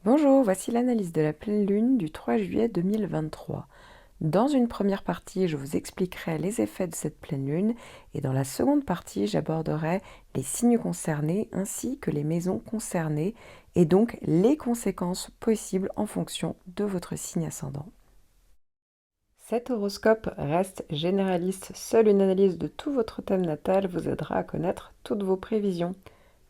Bonjour, voici l'analyse de la pleine lune du 3 juillet 2023. Dans une première partie, je vous expliquerai les effets de cette pleine lune et dans la seconde partie, j'aborderai les signes concernés ainsi que les maisons concernées et donc les conséquences possibles en fonction de votre signe ascendant. Cet horoscope reste généraliste, seule une analyse de tout votre thème natal vous aidera à connaître toutes vos prévisions.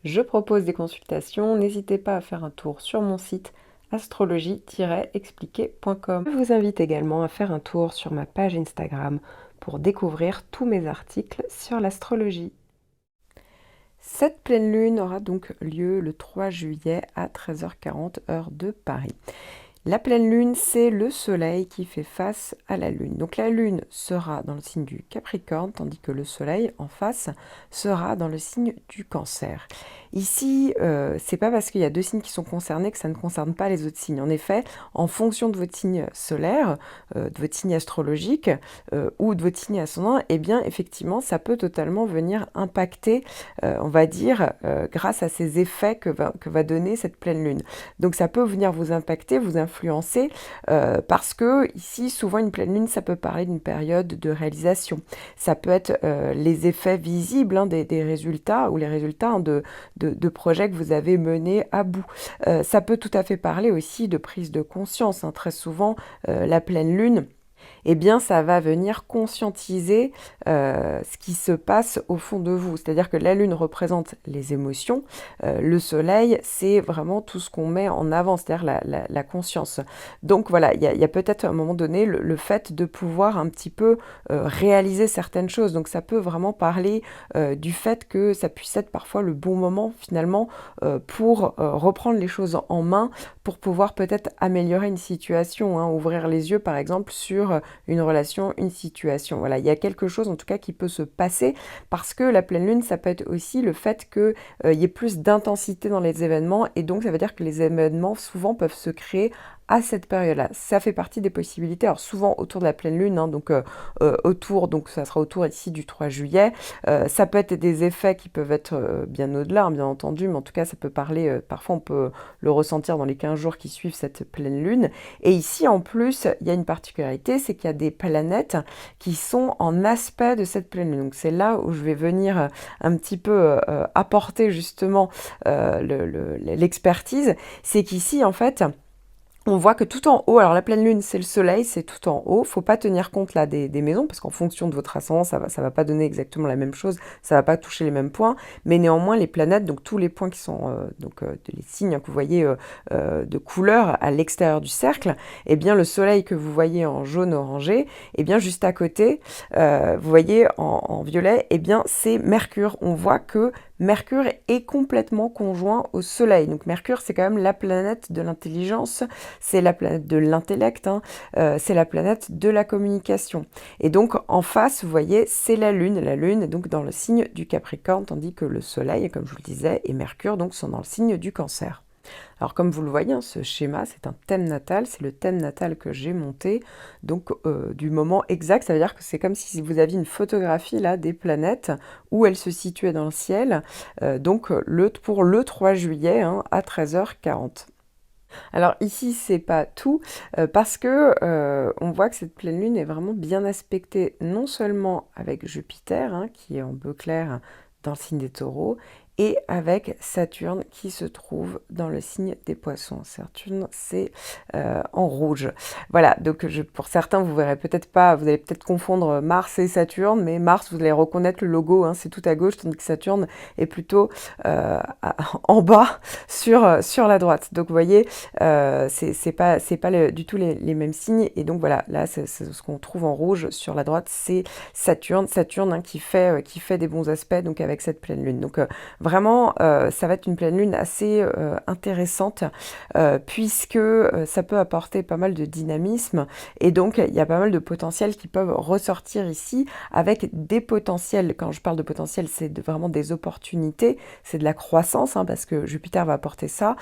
Je propose des consultations, n'hésitez pas à faire un tour sur mon site astrologie-expliqué.com. Je vous invite également à faire un tour sur ma page Instagram pour découvrir tous mes articles sur l'astrologie. Cette pleine lune aura donc lieu le 3 juillet à 13h40 heure de Paris. La pleine lune, c'est le soleil qui fait face à la lune. Donc la lune sera dans le signe du Capricorne, tandis que le soleil en face sera dans le signe du Cancer. Ici, c'est pas parce qu'il y a deux signes qui sont concernés que ça ne concerne pas les autres signes. En effet, en fonction de votre signe solaire, de votre signe astrologique ou de votre signe ascendant, eh bien effectivement, ça peut totalement venir impacter, on va dire, grâce à ces effets que va donner cette pleine lune. Donc ça peut venir vous impacter, vous influencer, parce que ici, souvent une pleine lune, ça peut parler d'une période de réalisation. Ça peut être les effets visibles des résultats ou les résultats de projets que vous avez menés à bout. Ça peut tout à fait parler aussi de prise de conscience. Très souvent, la pleine lune, eh bien, ça va venir conscientiser ce qui se passe au fond de vous. C'est-à-dire que la Lune représente les émotions, le Soleil, c'est vraiment tout ce qu'on met en avant, c'est-à-dire la conscience. Donc voilà, il y a peut-être à un moment donné le fait de pouvoir un petit peu réaliser certaines choses. Donc ça peut vraiment parler du fait que ça puisse être parfois le bon moment finalement pour reprendre les choses en main, pour pouvoir peut-être améliorer une situation, ouvrir les yeux par exemple sur une relation, une situation. Voilà, il y a quelque chose en tout cas qui peut se passer parce que la pleine lune, ça peut être aussi le fait qu'il y ait plus d'intensité dans les événements et donc ça veut dire que les événements souvent peuvent se créer à cette période-là. Ça fait partie des possibilités, alors souvent autour de la pleine lune, donc ça sera autour ici du 3 juillet. Ça peut être des effets qui peuvent être bien au-delà, bien entendu, mais en tout cas ça peut parler, parfois on peut le ressentir dans les 15 jours qui suivent cette pleine lune. Et ici en plus, il y a une particularité, c'est qu'il y a des planètes qui sont en aspect de cette pleine lune. Donc c'est là où je vais venir un petit peu apporter justement l'expertise, c'est qu'ici en fait, on voit que tout en haut, alors la pleine lune, c'est le soleil, c'est tout en haut. Faut pas tenir compte là des maisons, parce qu'en fonction de votre ascendant, ça va pas donner exactement la même chose, ça va pas toucher les mêmes points. Mais néanmoins, les planètes, donc tous les points qui sont les signes que vous voyez de couleur à l'extérieur du cercle, eh bien le soleil que vous voyez en jaune orangé, eh bien juste à côté, vous voyez en violet, eh bien c'est Mercure. On voit que Mercure est complètement conjoint au Soleil. Donc Mercure, c'est quand même la planète de l'intelligence, c'est la planète de l'intellect, c'est la planète de la communication. Et donc en face, vous voyez, c'est la Lune. La Lune est donc dans le signe du Capricorne, tandis que le Soleil, comme je vous le disais, et Mercure donc sont dans le signe du Cancer. Alors comme vous le voyez, ce schéma, c'est un thème natal, c'est le thème natal que j'ai monté, donc du moment exact, ça veut dire que c'est comme si vous aviez une photographie là des planètes, où elles se situaient dans le ciel, pour le 3 juillet à 13h40. Alors ici, c'est pas tout, parce que on voit que cette pleine lune est vraiment bien aspectée, non seulement avec Jupiter, qui est en bleu clair dans le signe des taureaux, et avec Saturne qui se trouve dans le signe des poissons. Saturne, c'est en rouge. Voilà, donc pour certains, vous verrez peut-être pas, vous allez peut-être confondre Mars et Saturne, mais Mars, vous allez reconnaître le logo, c'est tout à gauche, tandis que Saturne est plutôt en bas sur la droite. Donc vous voyez, c'est pas du tout les mêmes signes. Et donc voilà, là, c'est ce qu'on trouve en rouge sur la droite, c'est Saturne, qui fait des bons aspects donc avec cette pleine lune. Donc vraiment, ça va être une pleine lune assez intéressante puisque ça peut apporter pas mal de dynamisme et donc il y a pas mal de potentiels qui peuvent ressortir ici avec des potentiels. Quand je parle de potentiel, c'est vraiment des opportunités, c'est de la croissance parce que Jupiter va apporter ça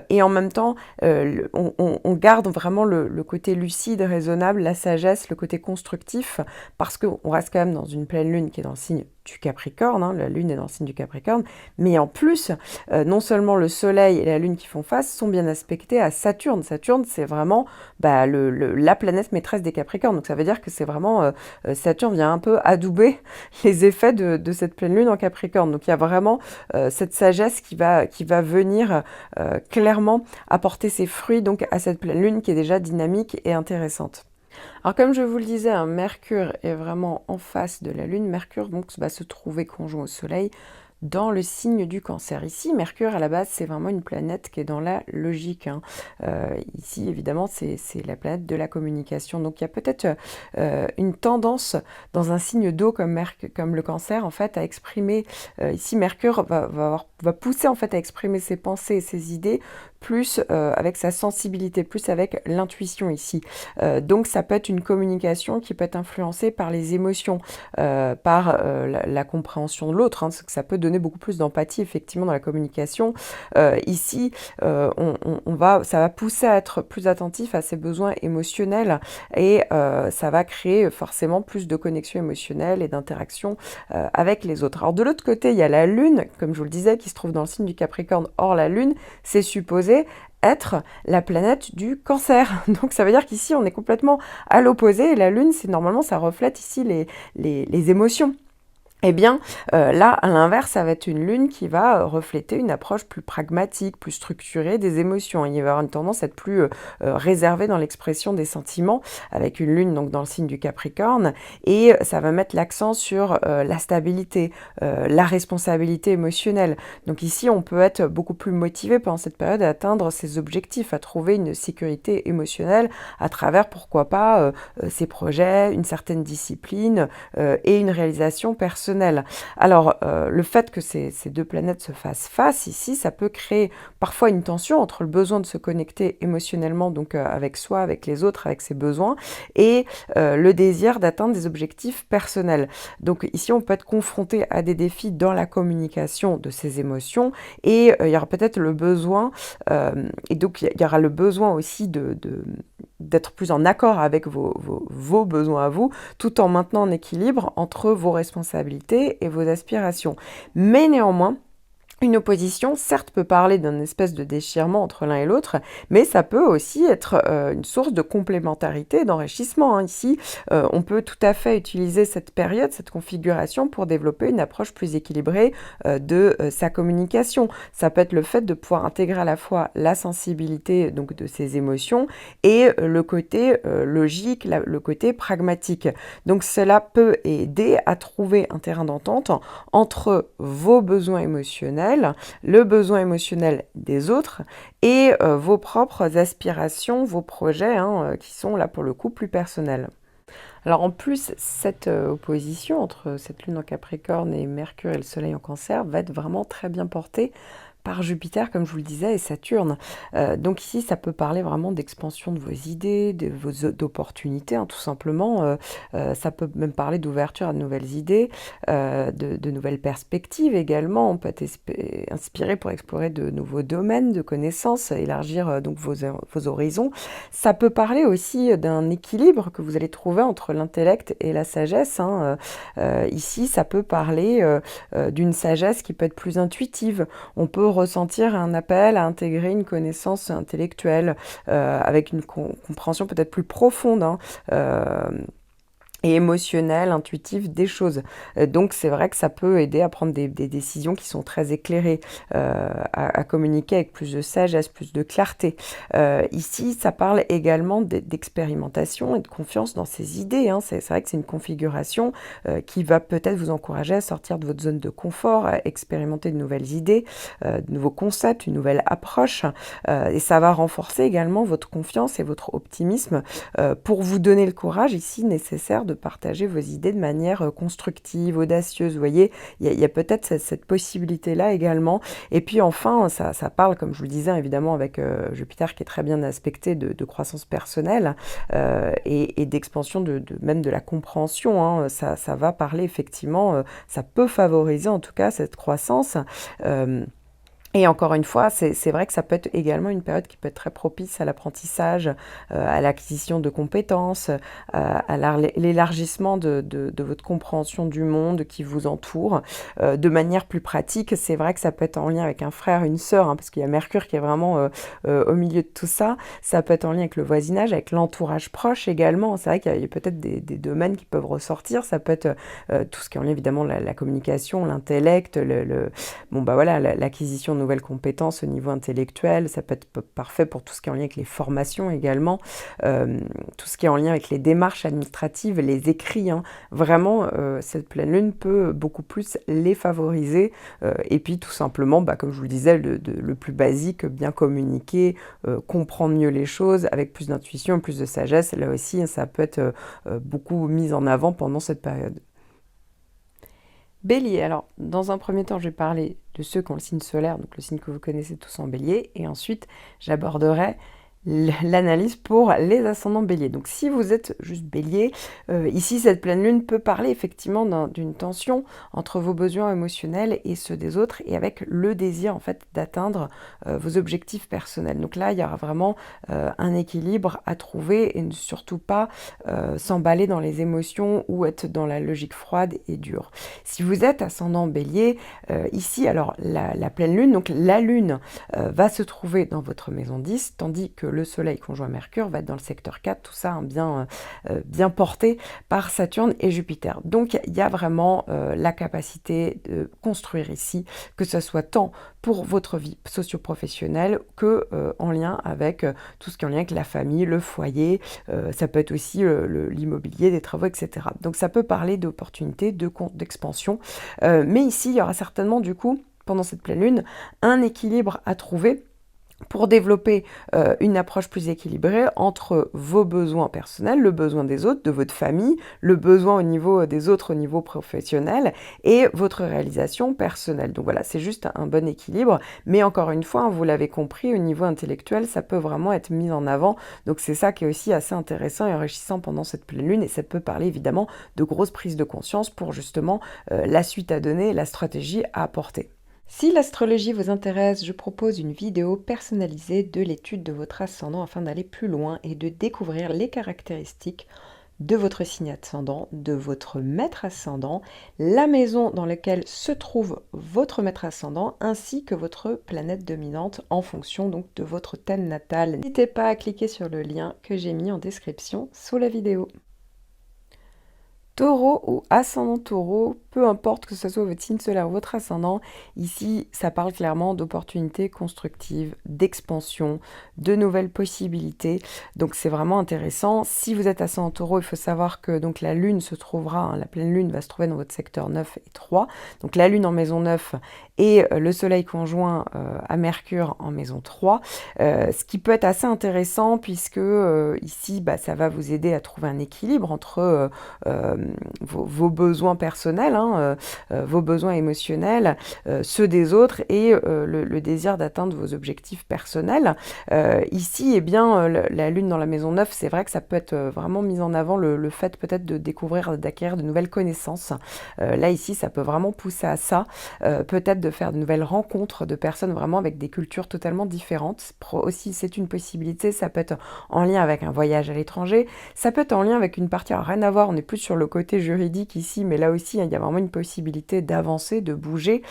et en même temps on garde vraiment le côté lucide, raisonnable, la sagesse, le côté constructif parce qu'on reste quand même dans une pleine lune qui est dans le signe du Capricorne, hein, la Lune est dans le signe du Capricorne, mais en plus, non seulement le Soleil et la Lune qui font face sont bien aspectés à Saturne. Saturne, c'est vraiment la planète maîtresse des Capricornes, donc ça veut dire que c'est vraiment, Saturne vient un peu adouber les effets de cette pleine Lune en Capricorne, donc il y a vraiment cette sagesse qui va venir clairement apporter ses fruits donc à cette pleine Lune qui est déjà dynamique et intéressante. Alors comme je vous le disais, hein, Mercure est vraiment en face de la Lune. Mercure donc va se trouver conjoint au Soleil dans le signe du Cancer. Ici, Mercure, à la base, c'est vraiment une planète qui est dans la logique, hein. Ici, évidemment, c'est la planète de la communication. Donc, il y a peut-être une tendance dans un signe d'eau comme le Cancer, en fait, à exprimer... ici, Mercure va pousser, en fait, à exprimer ses pensées et ses idées plus avec sa sensibilité, plus avec l'intuition ici. Donc, ça peut être une communication qui peut être influencée par les émotions, par la compréhension de l'autre, hein, parce que ça peut donner beaucoup plus d'empathie effectivement dans la communication. Ici, ça va pousser à être plus attentif à ses besoins émotionnels et ça va créer forcément plus de connexion émotionnelle et d'interaction avec les autres. Alors de l'autre côté, il y a la Lune, comme je vous le disais, qui se trouve dans le signe du Capricorne. Or, la Lune, c'est supposé être la planète du Cancer. Donc ça veut dire qu'ici, on est complètement à l'opposé. Et la Lune, normalement, ça reflète ici les émotions. Eh bien, là, à l'inverse, ça va être une lune qui va refléter une approche plus pragmatique, plus structurée des émotions. Il va y avoir une tendance à être plus réservée dans l'expression des sentiments, avec une lune donc dans le signe du Capricorne, et ça va mettre l'accent sur la stabilité, la responsabilité émotionnelle. Donc ici, on peut être beaucoup plus motivé pendant cette période à atteindre ses objectifs, à trouver une sécurité émotionnelle à travers, pourquoi pas, ses projets, une certaine discipline et une réalisation personnelle. Alors, le fait que ces deux planètes se fassent face ici, ça peut créer parfois une tension entre le besoin de se connecter émotionnellement, donc avec soi, avec les autres, avec ses besoins, et le désir d'atteindre des objectifs personnels. Donc ici, on peut être confronté à des défis dans la communication de ces émotions, et il y aura peut-être le besoin, et donc il y aura le besoin aussi d'être plus en accord avec vos besoins à vous, tout en maintenant un équilibre entre vos responsabilités et vos aspirations. Mais néanmoins, une opposition, certes, peut parler d'un espèce de déchirement entre l'un et l'autre, mais ça peut aussi être une source de complémentarité, d'enrichissement, hein. Ici, on peut tout à fait utiliser cette période, cette configuration pour développer une approche plus équilibrée de sa communication. Ça peut être le fait de pouvoir intégrer à la fois la sensibilité donc, de ses émotions et le côté logique, le côté pragmatique. Donc cela peut aider à trouver un terrain d'entente entre vos besoins émotionnels, le besoin émotionnel des autres et vos propres aspirations, vos projets qui sont là pour le coup plus personnels. Alors en plus, cette opposition entre cette lune en Capricorne et Mercure et le Soleil en Cancer va être vraiment très bien portée par Jupiter, comme je vous le disais, et Saturne. Donc ici, ça peut parler vraiment d'expansion de vos idées, d'opportunités, tout simplement. Ça peut même parler d'ouverture à de nouvelles idées, de nouvelles perspectives également. On peut être inspiré pour explorer de nouveaux domaines de connaissances, élargir donc vos horizons. Ça peut parler aussi d'un équilibre que vous allez trouver entre l'intellect et la sagesse. Ici, ça peut parler d'une sagesse qui peut être plus intuitive. On peut ressentir un appel à intégrer une connaissance intellectuelle avec une compréhension peut-être plus profonde et émotionnelle, intuitive des choses. Donc c'est vrai que ça peut aider à prendre des décisions qui sont très éclairées, à communiquer avec plus de sagesse, plus de clarté. Ici, ça parle également d'expérimentation et de confiance dans ses idées. C'est vrai que c'est une configuration qui va peut-être vous encourager à sortir de votre zone de confort, à expérimenter de nouvelles idées, de nouveaux concepts, une nouvelle approche. Et ça va renforcer également votre confiance et votre optimisme pour vous donner le courage ici nécessaire de partager vos idées de manière constructive, audacieuse. Vous voyez, il y a peut-être cette possibilité-là également. Et puis enfin, ça parle, comme je vous le disais, évidemment, avec Jupiter qui est très bien aspecté de croissance personnelle et d'expansion même de la compréhension. Ça va parler effectivement, ça peut favoriser en tout cas cette croissance. Et encore une fois, c'est vrai que ça peut être également une période qui peut être très propice à l'apprentissage, à l'acquisition de compétences, à l'élargissement de votre compréhension du monde qui vous entoure. De manière plus pratique, c'est vrai que ça peut être en lien avec un frère, une sœur, hein, parce qu'il y a Mercure qui est vraiment au milieu de tout ça. Ça peut être en lien avec le voisinage, avec l'entourage proche également. C'est vrai qu'il y a peut-être des domaines qui peuvent ressortir. Ça peut être tout ce qui est en lien évidemment la communication, l'intellect, bon bah voilà, l'acquisition de nouvelles compétences au niveau intellectuel, ça peut être parfait pour tout ce qui est en lien avec les formations également, tout ce qui est en lien avec les démarches administratives, les écrits, hein. Vraiment, cette pleine lune peut beaucoup plus les favoriser, et puis tout simplement, bah, comme je vous le disais, le plus basique, bien communiquer, comprendre mieux les choses, avec plus d'intuition, plus de sagesse, là aussi, ça peut être beaucoup mis en avant pendant cette période. Bélier, alors dans un premier temps, je vais parler de ceux qui ont le signe solaire, donc le signe que vous connaissez tous en bélier, et ensuite j'aborderai l'analyse pour les ascendants béliers. Donc si vous êtes juste bélier, ici cette pleine lune peut parler effectivement d'une tension entre vos besoins émotionnels et ceux des autres, et avec le désir en fait d'atteindre vos objectifs personnels. Donc là il y aura vraiment un équilibre à trouver, et ne surtout pas s'emballer dans les émotions ou être dans la logique froide et dure. Si vous êtes ascendant bélier, ici alors la pleine lune, donc la lune va se trouver dans votre maison 10, tandis que le soleil conjoint Mercure va être dans le secteur 4, tout ça hein, bien porté par Saturne et Jupiter. Donc il y a vraiment la capacité de construire ici, que ce soit tant pour votre vie socio-professionnelle que en lien avec tout ce qui est en lien avec la famille, le foyer, ça peut être aussi l'immobilier, des travaux, etc. Donc ça peut parler d'opportunités, d'expansion, mais ici il y aura certainement du coup, pendant cette pleine lune, un équilibre à trouver pour développer une approche plus équilibrée entre vos besoins personnels, le besoin des autres, de votre famille, le besoin au niveau des autres au niveau professionnel et votre réalisation personnelle. Donc voilà, c'est juste un bon équilibre, mais encore une fois, vous l'avez compris, au niveau intellectuel, ça peut vraiment être mis en avant. Donc c'est ça qui est aussi assez intéressant et enrichissant pendant cette pleine lune, et ça peut parler évidemment de grosses prises de conscience pour justement la suite à donner, la stratégie à apporter. Si l'astrologie vous intéresse, je propose une vidéo personnalisée de l'étude de votre ascendant afin d'aller plus loin et de découvrir les caractéristiques de votre signe ascendant, de votre maître ascendant, la maison dans laquelle se trouve votre maître ascendant, ainsi que votre planète dominante en fonction donc de votre thème natal. N'hésitez pas à cliquer sur le lien que j'ai mis en description sous la vidéo. Taureau ou ascendant taureau, peu importe que ce soit votre signe solaire ou votre ascendant, ici ça parle clairement d'opportunités constructives, d'expansion, de nouvelles possibilités. Donc c'est vraiment intéressant. Si vous êtes ascendant taureau, il faut savoir que donc la lune se trouvera, hein, la pleine lune va se trouver dans votre secteur 9 et 3. Donc la lune en maison 9 et le soleil conjoint à Mercure en maison 3. Ce qui peut être assez intéressant puisque ici bah, ça va vous aider à trouver un équilibre entre vos besoins personnels, hein, vos besoins émotionnels, ceux des autres et le désir d'atteindre vos objectifs personnels. Ici, eh bien, la lune dans la maison 9, c'est vrai que ça peut être vraiment mis en avant le fait peut-être de découvrir, d'acquérir de nouvelles connaissances. Là, ici, ça peut vraiment pousser à ça, peut-être de faire de nouvelles rencontres de personnes vraiment avec des cultures totalement différentes. Aussi, c'est une possibilité, ça peut être en lien avec un voyage à l'étranger, ça peut être en lien avec une partie, alors rien à voir, on est plus sur le côté juridique ici, mais là aussi, il y a vraiment une possibilité d'avancer, de bouger.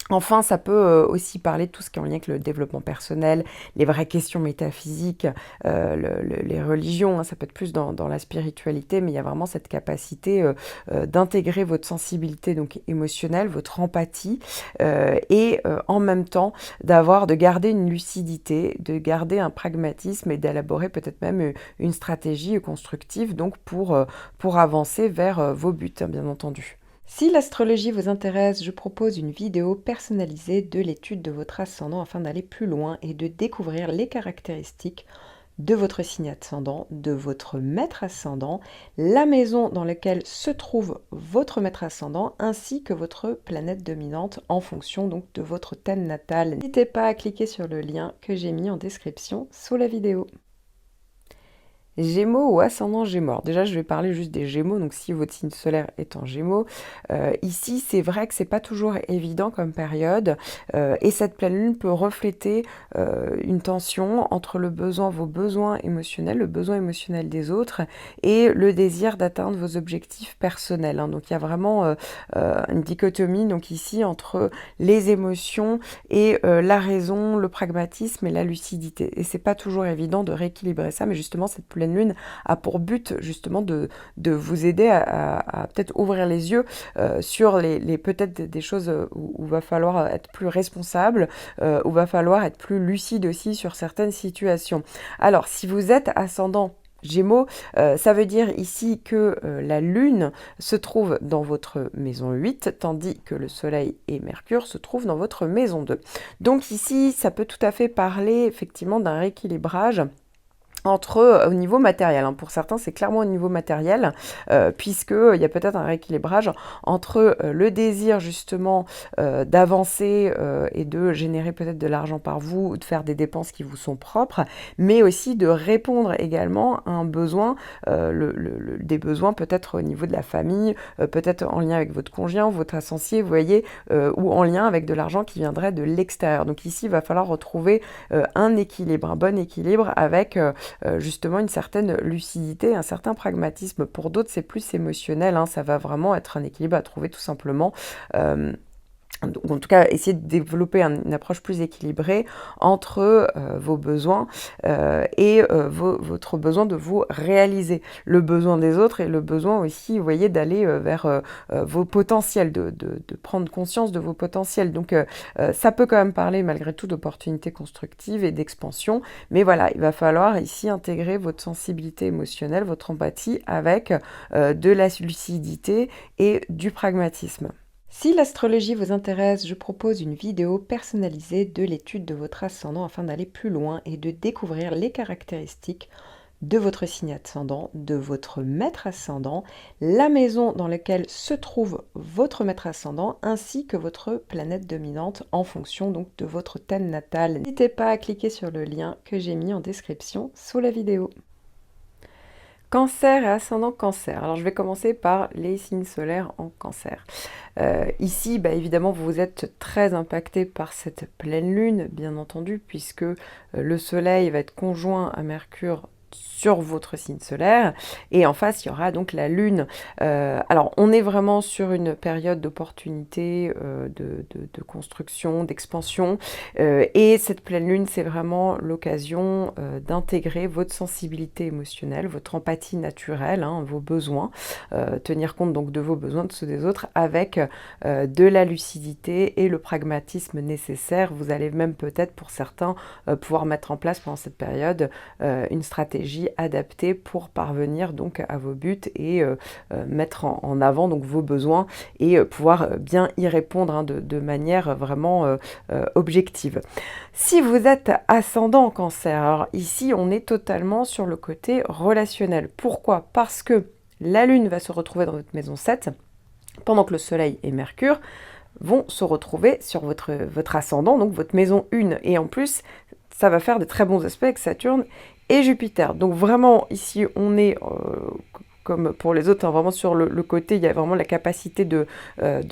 Enfin, ça peut aussi parler de tout ce qui est en lien avec le développement personnel, les vraies questions métaphysiques, les religions, hein, ça peut être plus dans la spiritualité, mais il y a vraiment cette capacité d'intégrer votre sensibilité donc émotionnelle, votre empathie, et en même temps de garder une lucidité, de garder un pragmatisme et d'élaborer peut-être même une stratégie constructive donc pour avancer vers vos buts, hein, bien entendu. Si l'astrologie vous intéresse, je propose une vidéo personnalisée de l'étude de votre ascendant afin d'aller plus loin et de découvrir les caractéristiques de votre signe ascendant, de votre maître ascendant, la maison dans laquelle se trouve votre maître ascendant, ainsi que votre planète dominante en fonction donc de votre thème natal. N'hésitez pas à cliquer sur le lien que j'ai mis en description sous la vidéo. Gémeaux ou ascendant Gémeaux. Alors déjà, je vais parler juste des Gémeaux. Donc, si votre signe solaire est en Gémeaux, ici, c'est vrai que c'est pas toujours évident comme période, et cette pleine lune peut refléter une tension entre vos besoins émotionnels, le besoin émotionnel des autres, et le désir d'atteindre vos objectifs personnels, hein. Donc, il y a vraiment une dichotomie. Donc ici entre les émotions et la raison, le pragmatisme et la lucidité. Et c'est pas toujours évident de rééquilibrer ça, mais justement cette pleine lune a pour but justement de vous aider à peut-être ouvrir les yeux sur peut-être des choses où va falloir être plus responsable, où va falloir être plus lucide aussi sur certaines situations. Alors, si vous êtes ascendant Gémeaux, ça veut dire ici que la Lune se trouve dans votre maison 8, tandis que le Soleil et Mercure se trouvent dans votre maison 2. Donc ici, ça peut tout à fait parler effectivement d'un rééquilibrage au niveau matériel, hein. Pour certains, c'est clairement au niveau matériel, puisqu'il y a peut-être un rééquilibrage entre le désir justement d'avancer et de générer peut-être de l'argent par vous, ou de faire des dépenses qui vous sont propres, mais aussi de répondre également à un besoin, des besoins peut-être au niveau de la famille, peut-être en lien avec votre conjoint, votre associé, vous voyez, ou en lien avec de l'argent qui viendrait de l'extérieur. Donc ici, il va falloir retrouver un équilibre, un bon équilibre avec justement une certaine lucidité, un certain pragmatisme. Pour d'autres, c'est plus émotionnel, hein. Ça va vraiment être un équilibre à trouver tout simplement. Donc, en tout cas, essayer de développer une approche plus équilibrée entre vos besoins et votre besoin de vous réaliser, le besoin des autres et le besoin aussi, vous voyez, d'aller vers vos potentiels, de prendre conscience de vos potentiels. Donc, ça peut quand même parler malgré tout d'opportunités constructives et d'expansion, mais voilà, il va falloir ici intégrer votre sensibilité émotionnelle, votre empathie avec de la lucidité et du pragmatisme. Si l'astrologie vous intéresse, je propose une vidéo personnalisée de l'étude de votre ascendant afin d'aller plus loin et de découvrir les caractéristiques de votre signe ascendant, de votre maître ascendant, la maison dans laquelle se trouve votre maître ascendant, ainsi que votre planète dominante en fonction donc de votre thème natal. N'hésitez pas à cliquer sur le lien que j'ai mis en description sous la vidéo. Cancer et ascendant Cancer. Alors je vais commencer par les signes solaires en Cancer. Ici, évidemment, vous êtes très impacté par cette pleine lune, bien entendu, puisque le Soleil va être conjoint à Mercure sur votre signe solaire, et en face il y aura donc la lune. Alors on est vraiment sur une période d'opportunité, de construction, d'expansion, et cette pleine lune c'est vraiment l'occasion d'intégrer votre sensibilité émotionnelle, votre empathie naturelle, hein, vos besoins, tenir compte donc de vos besoins, de ceux des autres, avec de la lucidité et le pragmatisme nécessaire. Vous allez même peut-être pour certains pouvoir mettre en place pendant cette période une stratégie adaptée pour parvenir donc à vos buts et mettre en avant donc vos besoins et pouvoir bien y répondre, hein, de manière vraiment objective. Si vous êtes ascendant Cancer, alors ici on est totalement sur le côté relationnel. Pourquoi? Parce que la lune va se retrouver dans votre maison 7 pendant que le Soleil et Mercure vont se retrouver sur votre ascendant, donc votre maison 1. Et en plus, ça va faire de très bons aspects avec Saturne et Jupiter. Donc vraiment, ici, on est, comme pour les autres, hein, vraiment sur le côté, il y a vraiment la capacité de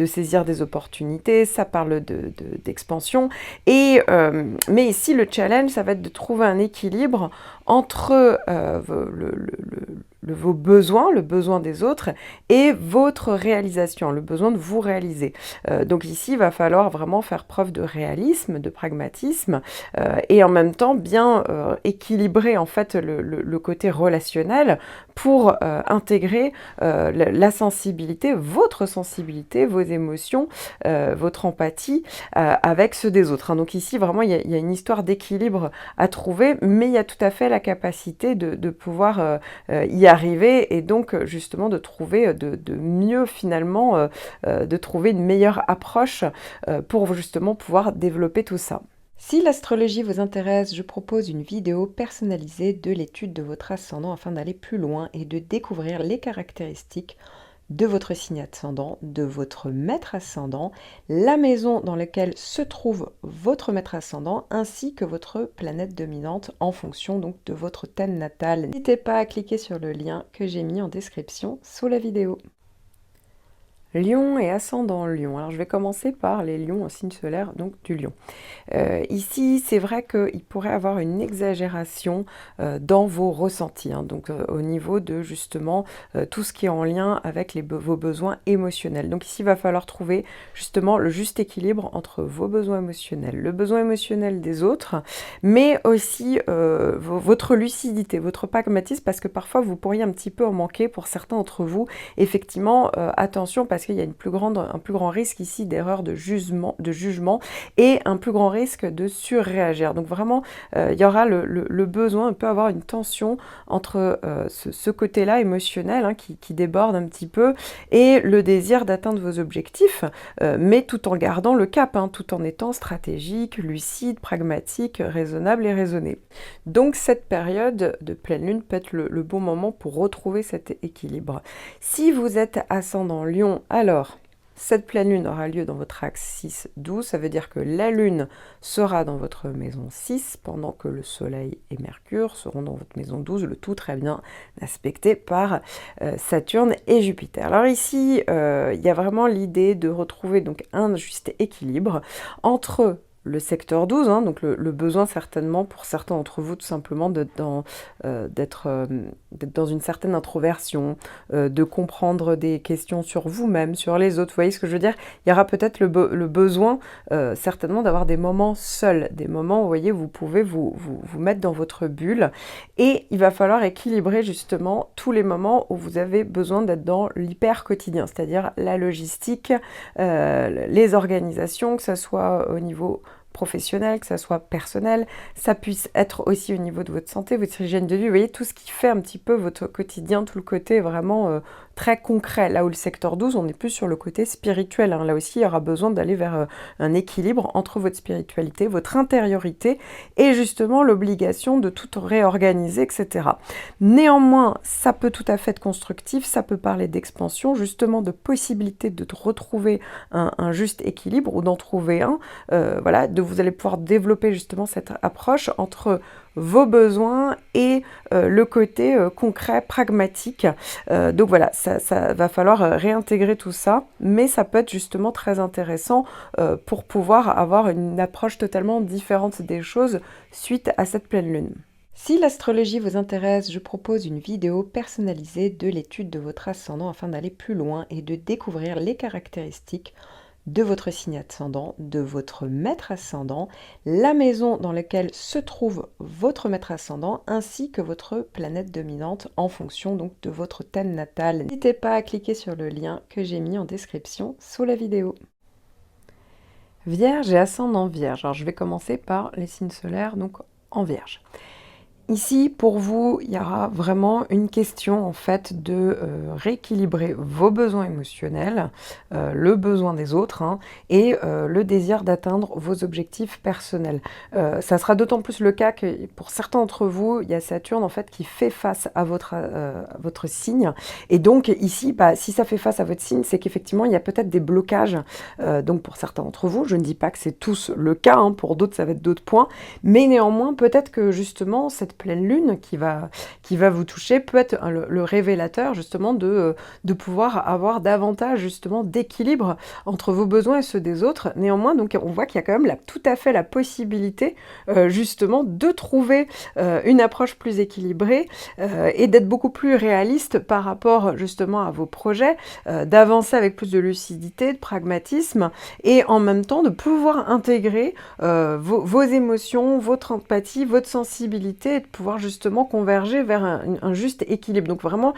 saisir des opportunités, ça parle d'expansion. Mais ici, le challenge, ça va être de trouver un équilibre entre vos besoins, le besoin des autres, et votre réalisation, le besoin de vous réaliser. Donc ici, il va falloir vraiment faire preuve de réalisme, de pragmatisme, et en même temps bien équilibrer en fait le côté relationnel pour intégrer la sensibilité, vos émotions, votre empathie avec ceux des autres, hein. Donc ici, vraiment, il y a une histoire d'équilibre à trouver, mais il y a tout à fait la capacité de pouvoir y arriver et donc justement de trouver de mieux finalement, de trouver une meilleure approche pour justement pouvoir développer tout ça. Si l'astrologie vous intéresse, je propose une vidéo personnalisée de l'étude de votre ascendant afin d'aller plus loin et de découvrir les caractéristiques de votre signe ascendant, de votre maître ascendant, la maison dans laquelle se trouve votre maître ascendant, ainsi que votre planète dominante en fonction donc de votre thème natal. N'hésitez pas à cliquer sur le lien que j'ai mis en description sous la vidéo. Lion et ascendant Lion. Alors je vais commencer par les lions en signe solaire, donc du lion. Ici, c'est vrai qu'il pourrait avoir une exagération dans vos ressentis, hein, donc au niveau de justement tout ce qui est en lien avec vos besoins émotionnels. Donc ici, il va falloir trouver justement le juste équilibre entre vos besoins émotionnels, le besoin émotionnel des autres, mais aussi votre lucidité, votre pragmatisme, parce que parfois vous pourriez un petit peu en manquer pour certains d'entre vous. Effectivement, attention, parce qu'il y a un plus grand risque ici d'erreur de jugement et un plus grand risque de surréagir. Donc vraiment, il y aura le besoin, on peut avoir une tension entre ce côté-là émotionnel hein, qui déborde un petit peu et le désir d'atteindre vos objectifs, mais tout en gardant le cap, hein, tout en étant stratégique, lucide, pragmatique, raisonnable et raisonné. Donc cette période de pleine lune peut être le bon moment pour retrouver cet équilibre. Si vous êtes ascendant Lion, alors cette pleine lune aura lieu dans votre axe 6-12, ça veut dire que la lune sera dans votre maison 6, pendant que le soleil et Mercure seront dans votre maison 12, le tout très bien aspecté par Saturne et Jupiter. Alors ici, il y a vraiment l'idée de retrouver donc un juste équilibre entre le secteur 12, hein, donc le besoin certainement pour certains d'entre vous tout simplement d'être dans une certaine introversion, de comprendre des questions sur vous-même, sur les autres. Vous voyez ce que je veux dire? Il y aura peut-être le besoin certainement d'avoir des moments seuls, des moments où vous voyez, vous pouvez vous mettre dans votre bulle et il va falloir équilibrer justement tous les moments où vous avez besoin d'être dans l'hyper quotidien, c'est-à-dire la logistique, les organisations, que ce soit au niveau professionnel, que ça soit personnel, ça puisse être aussi au niveau de votre santé, votre hygiène de vie, vous voyez, tout ce qui fait un petit peu votre quotidien, tout le côté vraiment très concret. Là où le secteur 12, on est plus sur le côté spirituel, hein. Là aussi, il y aura besoin d'aller vers un équilibre entre votre spiritualité, votre intériorité et justement l'obligation de tout réorganiser, etc. Néanmoins, ça peut tout à fait être constructif, ça peut parler d'expansion, justement de possibilité de retrouver un juste équilibre ou d'en trouver un, voilà, vous allez pouvoir développer justement cette approche entre vos besoins et le côté concret, pragmatique. Donc voilà, ça va falloir réintégrer tout ça, mais ça peut être justement très intéressant pour pouvoir avoir une approche totalement différente des choses suite à cette pleine lune. Si l'astrologie vous intéresse, je propose une vidéo personnalisée de l'étude de votre ascendant afin d'aller plus loin et de découvrir les caractéristiques de votre signe ascendant, de votre maître ascendant, la maison dans laquelle se trouve votre maître ascendant, ainsi que votre planète dominante en fonction donc de votre thème natal. N'hésitez pas à cliquer sur le lien que j'ai mis en description sous la vidéo. Vierge et ascendant Vierge. Alors je vais commencer par les signes solaires, donc en Vierge. Ici, pour vous, il y aura vraiment une question en fait de rééquilibrer vos besoins émotionnels, le besoin des autres hein, et le désir d'atteindre vos objectifs personnels. Ça sera d'autant plus le cas que pour certains d'entre vous, il y a Saturne en fait qui fait face à votre signe. Et donc ici, si ça fait face à votre signe, c'est qu'effectivement, il y a peut-être des blocages. Donc pour certains d'entre vous, je ne dis pas que c'est tous le cas, hein, pour d'autres, ça va être d'autres points. Mais néanmoins, peut-être que justement, cette pleine lune qui va vous toucher peut être le révélateur justement de pouvoir avoir davantage justement d'équilibre entre vos besoins et ceux des autres. Néanmoins, donc on voit qu'il y a quand même tout à fait la possibilité justement de trouver une approche plus équilibrée et d'être beaucoup plus réaliste par rapport justement à vos projets, d'avancer avec plus de lucidité, de pragmatisme et en même temps de pouvoir intégrer vos émotions, votre empathie, votre sensibilité et de pouvoir justement converger vers un juste équilibre. Donc vraiment,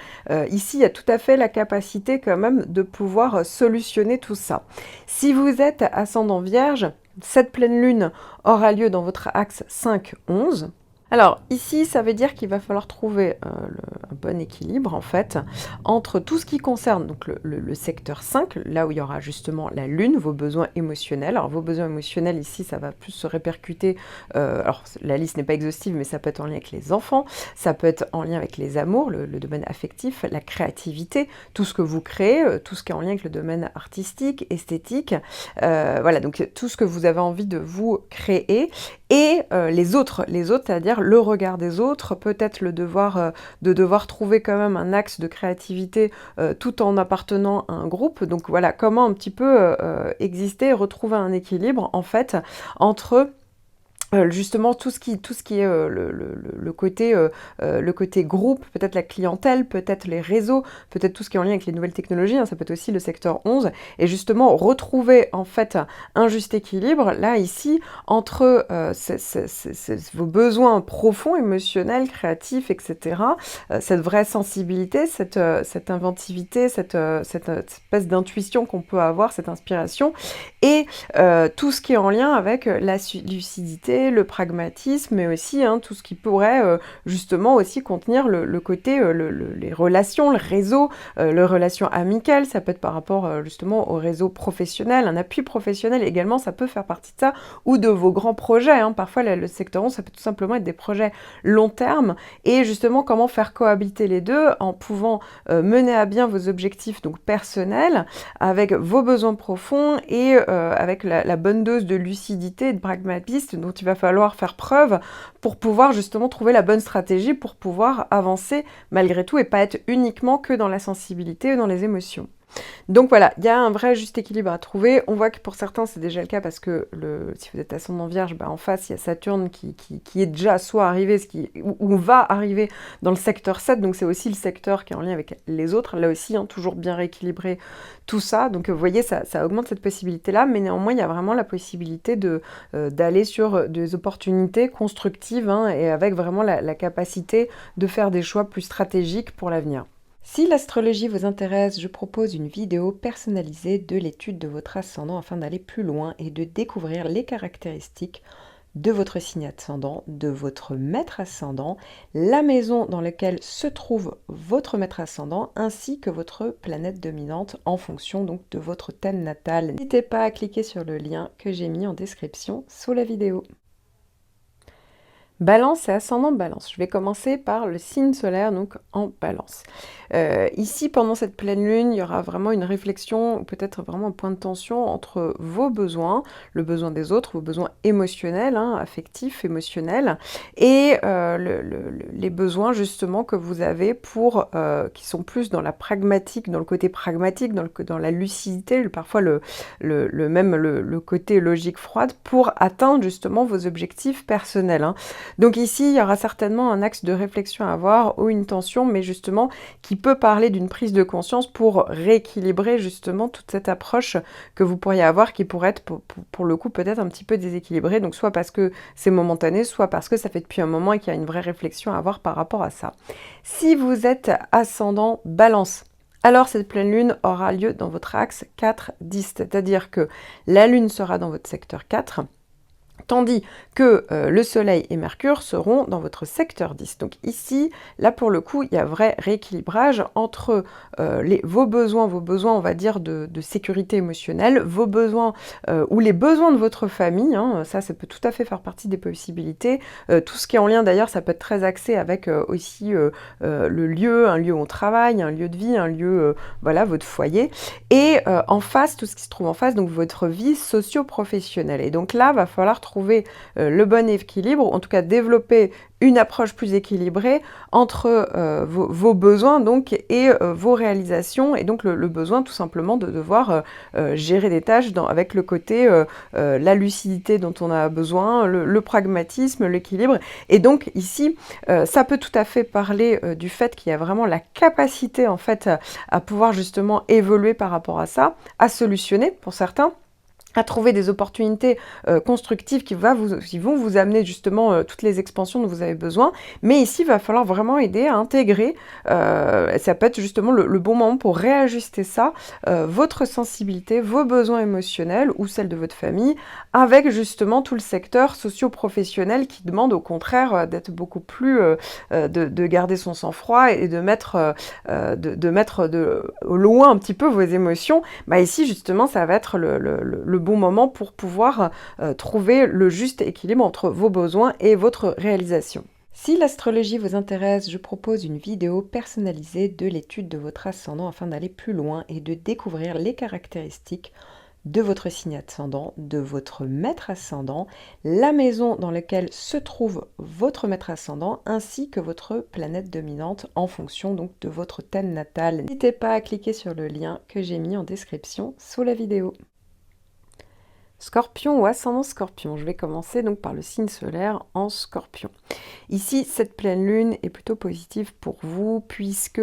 ici, il y a tout à fait la capacité quand même de pouvoir solutionner tout ça. Si vous êtes ascendant Vierge, cette pleine lune aura lieu dans votre axe 5-11. Alors ici, ça veut dire qu'il va falloir trouver un bon équilibre en fait entre tout ce qui concerne donc le secteur 5, là où il y aura justement la lune, vos besoins émotionnels. Alors vos besoins émotionnels ici, ça va plus se répercuter, alors la liste n'est pas exhaustive, mais ça peut être en lien avec les enfants, ça peut être en lien avec les amours, le domaine affectif, la créativité, tout ce que vous créez, tout ce qui est en lien avec le domaine artistique, esthétique, voilà, donc tout ce que vous avez envie de vous créer, et les autres, c'est-à-dire le regard des autres, peut-être le devoir de devoir trouver quand même un axe de créativité tout en appartenant à un groupe. Donc voilà, comment un petit peu exister, retrouver un équilibre en fait entre justement tout ce qui est le côté groupe, peut-être la clientèle, peut-être les réseaux, peut-être tout ce qui est en lien avec les nouvelles technologies, hein, ça peut être aussi le secteur 11, et justement retrouver en fait un juste équilibre, là ici, entre vos besoins profonds, émotionnels, créatifs, etc., cette vraie sensibilité, cette inventivité, cette espèce d'intuition qu'on peut avoir, cette inspiration, et tout ce qui est en lien avec la lucidité, le pragmatisme, mais aussi tout ce qui pourrait justement aussi contenir le côté, les relations, le réseau, les relations amicales, ça peut être par rapport justement au réseau professionnel, un appui professionnel également, ça peut faire partie de ça, ou de vos grands projets, parfois le secteur 11, ça peut tout simplement être des projets long terme, et justement comment faire cohabiter les deux en pouvant mener à bien vos objectifs donc personnels, avec vos besoins profonds et avec la bonne dose de lucidité et de pragmatisme dont il va falloir faire preuve pour pouvoir justement trouver la bonne stratégie pour pouvoir avancer malgré tout et pas être uniquement que dans la sensibilité ou dans les émotions. Donc voilà, il y a un vrai juste équilibre à trouver. On voit que pour certains, c'est déjà le cas parce que si vous êtes ascendant vierge, en face, il y a Saturne qui est déjà soit arrivé, ou va arriver dans le secteur 7, donc c'est aussi le secteur qui est en lien avec les autres. Là aussi, toujours bien rééquilibrer tout ça. Donc vous voyez, ça augmente cette possibilité-là, mais néanmoins, il y a vraiment la possibilité d'aller sur des opportunités constructives et avec vraiment la capacité de faire des choix plus stratégiques pour l'avenir. Si l'astrologie vous intéresse, je propose une vidéo personnalisée de l'étude de votre ascendant afin d'aller plus loin et de découvrir les caractéristiques de votre signe ascendant, de votre maître ascendant, la maison dans laquelle se trouve votre maître ascendant, ainsi que votre planète dominante en fonction donc de votre thème natal. N'hésitez pas à cliquer sur le lien que j'ai mis en description sous la vidéo. Balance et ascendant Balance. Je vais commencer par le signe solaire, donc en Balance. Ici, pendant cette pleine lune, il y aura vraiment une réflexion, peut-être vraiment un point de tension entre vos besoins, le besoin des autres, vos besoins émotionnels, affectifs, émotionnels, et les besoins justement que vous avez qui sont plus dans la pragmatique, dans le côté pragmatique, dans la lucidité, parfois le côté logique froide, pour atteindre justement vos objectifs personnels. Donc ici, il y aura certainement un axe de réflexion à avoir ou une tension, mais justement qui peut parler d'une prise de conscience pour rééquilibrer justement toute cette approche que vous pourriez avoir qui pourrait être pour le coup peut-être un petit peu déséquilibrée, donc soit parce que c'est momentané, soit parce que ça fait depuis un moment et qu'il y a une vraie réflexion à avoir par rapport à ça. Si vous êtes ascendant Balance, alors cette pleine lune aura lieu dans votre axe 4-10, c'est-à-dire que la lune sera dans votre secteur 4, tandis que le Soleil et Mercure seront dans votre secteur 10. Donc ici, là pour le coup, il y a vrai rééquilibrage entre vos besoins, on va dire, de sécurité émotionnelle, vos besoins ou les besoins de votre famille, ça peut tout à fait faire partie des possibilités. Tout ce qui est en lien d'ailleurs, ça peut être très axé avec aussi le lieu, un lieu où on travaille, un lieu de vie, un lieu, voilà, votre foyer. Et en face, tout ce qui se trouve en face, donc votre vie socio-professionnelle. Et donc là, va falloir trouver le bon équilibre, en tout cas développer une approche plus équilibrée entre vos besoins donc et vos réalisations, et donc le besoin tout simplement de devoir gérer des tâches avec le côté la lucidité dont on a besoin, le pragmatisme, l'équilibre. Et donc ici, ça peut tout à fait parler du fait qu'il y a vraiment la capacité en fait à pouvoir justement évoluer par rapport à ça, à solutionner pour certains, à trouver des opportunités constructives qui vont vous amener justement toutes les expansions dont vous avez besoin. Mais ici, il va falloir vraiment aider à intégrer, ça peut être justement le bon moment pour réajuster ça, votre sensibilité, vos besoins émotionnels ou celles de votre famille, avec justement tout le secteur socio-professionnel qui demande au contraire d'être beaucoup plus, de garder son sang-froid et de mettre, au loin un petit peu vos émotions. Bah ici, justement, ça va être le bon moment pour pouvoir trouver le juste équilibre entre vos besoins et votre réalisation. Si l'astrologie vous intéresse, je propose une vidéo personnalisée de l'étude de votre ascendant afin d'aller plus loin et de découvrir les caractéristiques de votre signe ascendant, de votre maître ascendant, la maison dans laquelle se trouve votre maître ascendant, ainsi que votre planète dominante en fonction donc de votre thème natal. N'hésitez pas à cliquer sur le lien que j'ai mis en description sous la vidéo. Scorpion ou ascendant Scorpion, je vais commencer donc par le signe solaire en Scorpion. Ici, cette pleine lune est plutôt positive pour vous puisque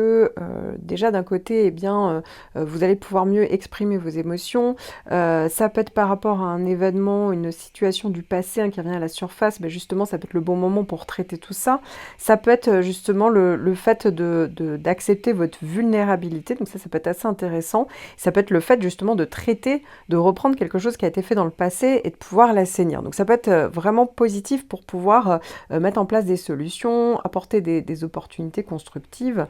déjà d'un côté, eh bien, vous allez pouvoir mieux exprimer vos émotions. Ça peut être par rapport à un événement, une situation du passé qui revient à la surface, mais justement, ça peut être le bon moment pour traiter tout ça. Ça peut être justement le fait d'accepter votre vulnérabilité, donc ça peut être assez intéressant. Ça peut être le fait justement de traiter, de reprendre quelque chose qui a été fait dans le passé et de pouvoir l'assainir. Donc ça peut être vraiment positif pour pouvoir mettre en place des solutions, apporter des opportunités constructives.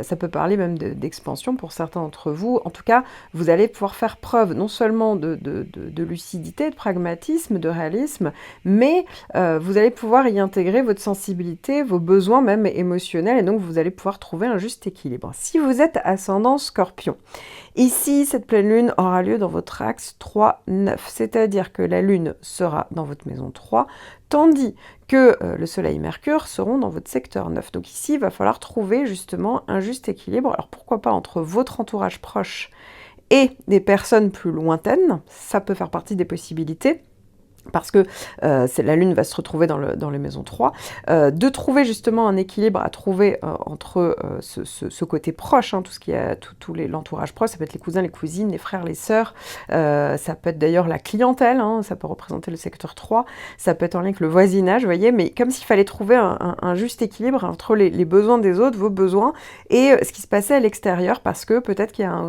Ça peut parler même d'expansion pour certains d'entre vous. En tout cas, vous allez pouvoir faire preuve non seulement de lucidité, de pragmatisme, de réalisme, mais vous allez pouvoir y intégrer votre sensibilité, vos besoins même émotionnels, et donc vous allez pouvoir trouver un juste équilibre. Si vous êtes ascendant Scorpion, ici, cette pleine lune aura lieu dans votre axe 3-9, c'est-à-dire que la lune sera dans votre maison 3, tandis que le soleil et Mercure seront dans votre secteur 9. Donc ici, il va falloir trouver justement un juste équilibre. Alors pourquoi pas entre votre entourage proche et des personnes plus lointaines, ça peut faire partie des possibilités. Parce que la lune va se retrouver dans les maisons 3, de trouver justement un équilibre à trouver entre ce côté proche, tout ce qui est l'entourage proche, ça peut être les cousins, les cousines, les frères, les sœurs, ça peut être d'ailleurs la clientèle, ça peut représenter le secteur 3, ça peut être en lien avec le voisinage, vous voyez, mais comme s'il fallait trouver un juste équilibre entre les besoins des autres, vos besoins, et ce qui se passait à l'extérieur, parce que peut-être qu'il y a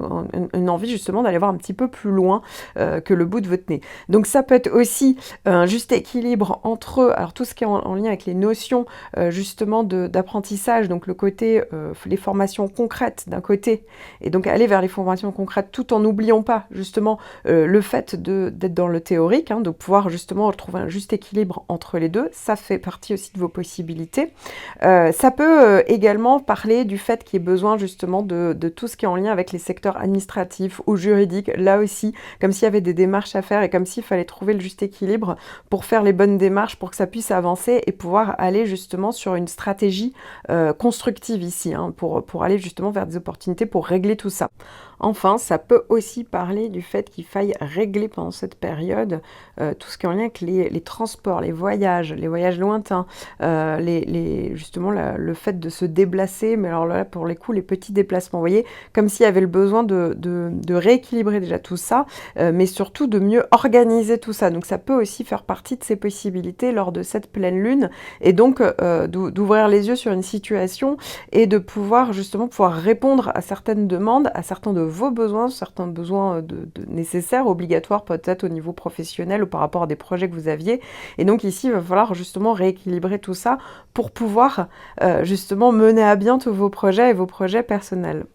une envie justement d'aller voir un petit peu plus loin que le bout de votre nez. Donc ça peut être aussi un juste équilibre entre alors tout ce qui est en lien avec les notions justement d'apprentissage, donc le côté les formations concrètes d'un côté, et donc aller vers les formations concrètes tout en n'oubliant pas justement le fait d'être dans le théorique, de pouvoir justement retrouver un juste équilibre entre les deux, ça fait partie aussi de vos possibilités. Ça peut également parler du fait qu'il y ait besoin justement de tout ce qui est en lien avec les secteurs administratifs ou juridiques, là aussi, comme s'il y avait des démarches à faire et comme s'il fallait trouver le juste équilibre pour faire les bonnes démarches, pour que ça puisse avancer et pouvoir aller justement sur une stratégie constructive ici, pour aller justement vers des opportunités pour régler tout ça. Enfin, ça peut aussi parler du fait qu'il faille régler pendant cette période tout ce qui est en lien avec les transports, les voyages lointains, justement le fait de se déplacer, mais alors là, pour les coups, les petits déplacements, vous voyez, comme s'il y avait le besoin de rééquilibrer déjà tout ça, mais surtout de mieux organiser tout ça. Donc ça peut aussi faire partie de ces possibilités lors de cette pleine lune, et donc d'ouvrir les yeux sur une situation et de pouvoir justement répondre à certaines demandes, à certains de vos besoins, certains besoins nécessaires, obligatoires peut-être au niveau professionnel ou par rapport à des projets que vous aviez. Et donc ici, il va falloir justement rééquilibrer tout ça pour pouvoir justement mener à bien tous vos projets et vos projets personnels.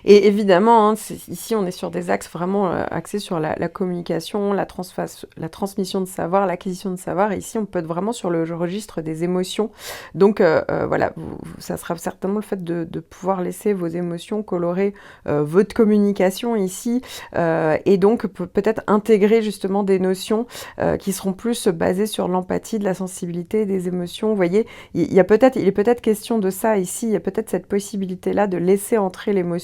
Et évidemment, ici on est sur des axes vraiment axés sur la communication, la transmission de savoir, l'acquisition de savoir, et ici on peut être vraiment sur le registre des émotions. Donc voilà, ça sera certainement le fait de pouvoir laisser vos émotions colorer votre communication ici, et donc peut-être intégrer justement des notions qui seront plus basées sur l'empathie, de la sensibilité, des émotions. Vous voyez, il est peut-être question de ça ici, il y a peut-être cette possibilité-là de laisser entrer l'émotion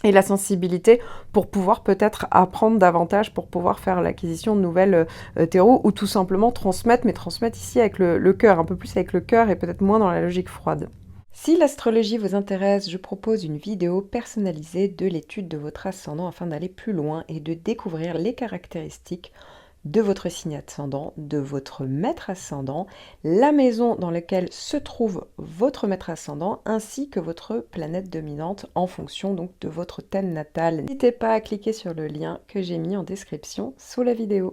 et la sensibilité pour pouvoir peut-être apprendre davantage, pour pouvoir faire l'acquisition de nouvelles terreaux, ou tout simplement transmettre, mais transmettre ici avec le cœur, un peu plus avec le cœur et peut-être moins dans la logique froide. Si l'astrologie vous intéresse, je propose une vidéo personnalisée de l'étude de votre ascendant afin d'aller plus loin et de découvrir les caractéristiques de votre signe ascendant, de votre maître ascendant, la maison dans laquelle se trouve votre maître ascendant, ainsi que votre planète dominante en fonction donc de votre thème natal. N'hésitez pas à cliquer sur le lien que j'ai mis en description sous la vidéo.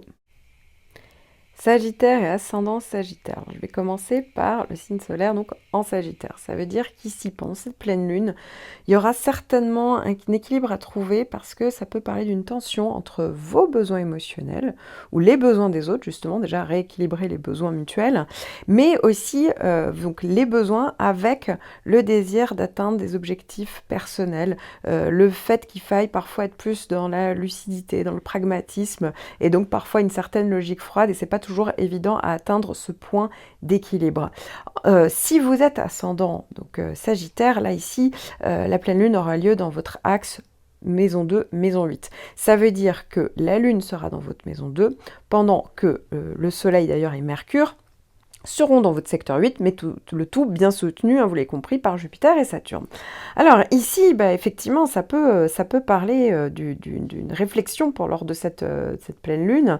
Sagittaire et ascendant Sagittaire. Je vais commencer par le signe solaire, donc en Sagittaire. Ça veut dire qu'ici, pendant cette pleine lune, il y aura certainement un équilibre à trouver parce que ça peut parler d'une tension entre vos besoins émotionnels ou les besoins des autres, justement, déjà rééquilibrer les besoins mutuels, mais aussi donc les besoins avec le désir d'atteindre des objectifs personnels, le fait qu'il faille parfois être plus dans la lucidité, dans le pragmatisme, et donc parfois une certaine logique froide, et c'est pas toujours évident à atteindre ce point d'équilibre. Si vous êtes ascendant, donc Sagittaire, là ici, la pleine lune aura lieu dans votre axe maison 2, maison 8. Ça veut dire que la lune sera dans votre maison 2, pendant que le soleil d'ailleurs et Mercure seront dans votre secteur 8, mais le tout bien soutenu, hein, vous l'avez compris, par Jupiter et Saturne. Alors ici, effectivement, ça peut parler d'une réflexion lors de cette pleine lune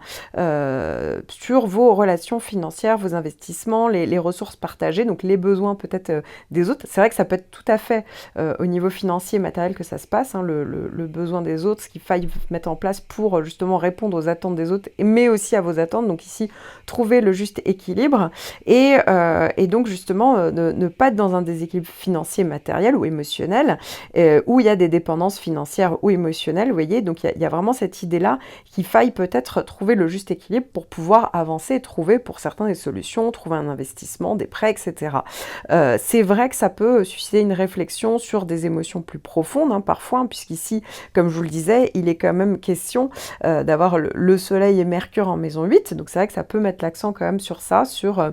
sur vos relations financières, vos investissements, les ressources partagées, donc les besoins peut-être des autres. C'est vrai que ça peut être tout à fait au niveau financier, matériel que ça se passe, hein, le besoin des autres, ce qu'il faille mettre en place pour justement répondre aux attentes des autres, mais aussi à vos attentes. Donc ici, trouver le juste équilibre. Et donc justement, ne pas être dans un déséquilibre financier, matériel ou émotionnel, où il y a des dépendances financières ou émotionnelles, vous voyez. Donc il y a vraiment cette idée-là qu'il faille peut-être trouver le juste équilibre pour pouvoir avancer et trouver pour certains des solutions, trouver un investissement, des prêts, etc. C'est vrai que ça peut susciter une réflexion sur des émotions plus profondes, hein, parfois, hein, puisqu'ici, comme je vous le disais, il est quand même question d'avoir le Soleil et Mercure en maison 8, donc c'est vrai que ça peut mettre l'accent quand même sur ça, sur